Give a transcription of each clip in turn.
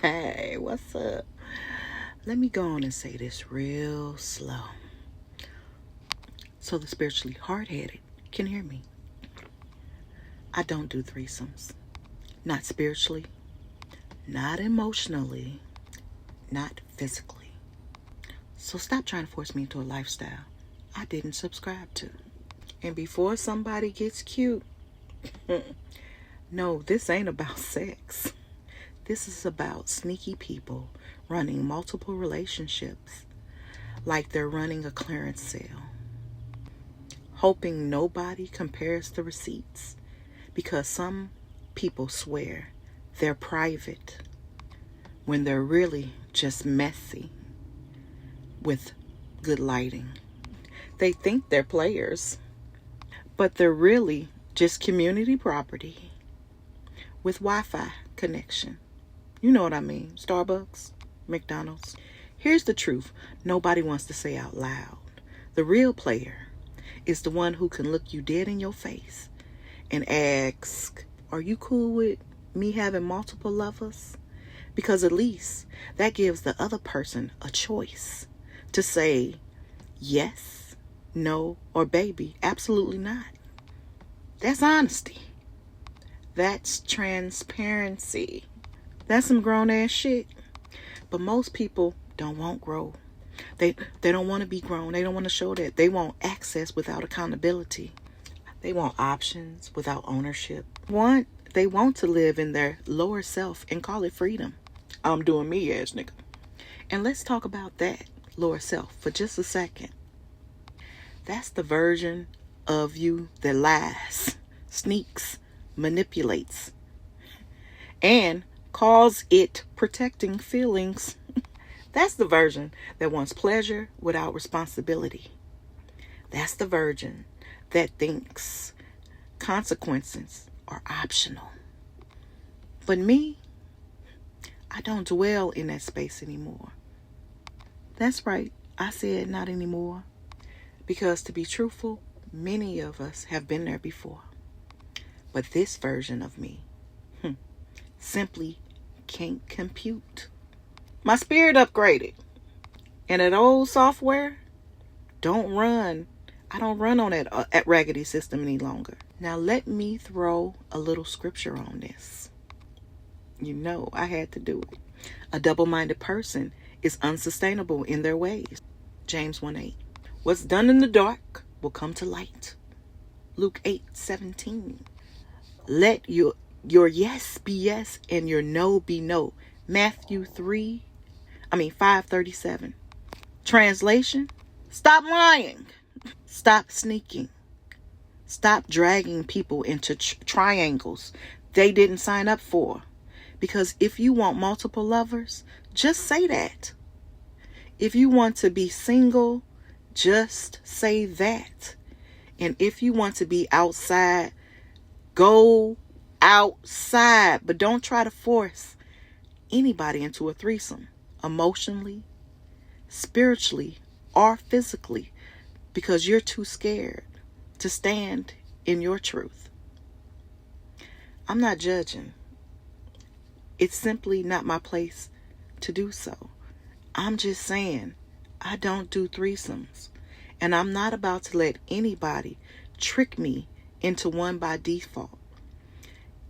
Hey, what's up? Let me go on and say this real slow so the spiritually hard-headed can hear me. I don't do threesomes. Not spiritually, not emotionally, not physically. So stop trying to force me into a lifestyle I didn't subscribe to. And before somebody gets cute, no, this ain't about sex. This is about sneaky people running multiple relationships like they're running a clearance sale, hoping nobody compares the receipts because some people swear they're private when they're really just messy with good lighting. They think they're players, but they're really just community property with Wi-Fi connection. You know what I mean? Starbucks, McDonald's. Here's the truth nobody wants to say out loud. The real player is the one who can look you dead in your face and ask, are you cool with me having multiple lovers? Because at least that gives the other person a choice to say yes, no, or baby, absolutely not. That's honesty. That's transparency. That's some grown ass shit. But most people don't want grow. They don't want to be grown. They don't want to show that. They want access without accountability. They want options without ownership. They want to live in their lower self and call it freedom. I'm doing me ass nigga. And let's talk about that lower self for just a second. That's the version of you that lies, sneaks, manipulates, and calls it protecting feelings. That's the version that wants pleasure without responsibility. That's the version that thinks consequences are optional. But me, I don't dwell in that space anymore. That's right, I said not anymore. Because to be truthful, many of us have been there before. But this version of me simply can't compute. My spirit upgraded. And that old software, I don't run on that raggedy system any longer. Now let me throw a little scripture on this. You know I had to do it. A double-minded person is unsustainable in their ways. James 1:8. What's done in the dark will come to light. Luke 8:17. Let your yes be yes and your no be no. Matthew 5:37. Translation: stop lying. Stop sneaking. Stop dragging people into triangles they didn't sign up for. Because if you want multiple lovers, just say that. If you want to be single, just say that. And if you want to be outside, go outside. But don't try to force anybody into a threesome, emotionally, spiritually, or physically, because you're too scared to stand in your truth. I'm not judging. It's simply not my place to do so. I'm just saying, I don't do threesomes. And I'm not about to let anybody trick me into one by default.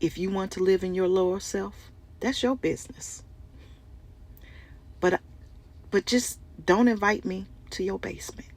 If you want to live in your lower self, that's your business. But just don't invite me to your basement.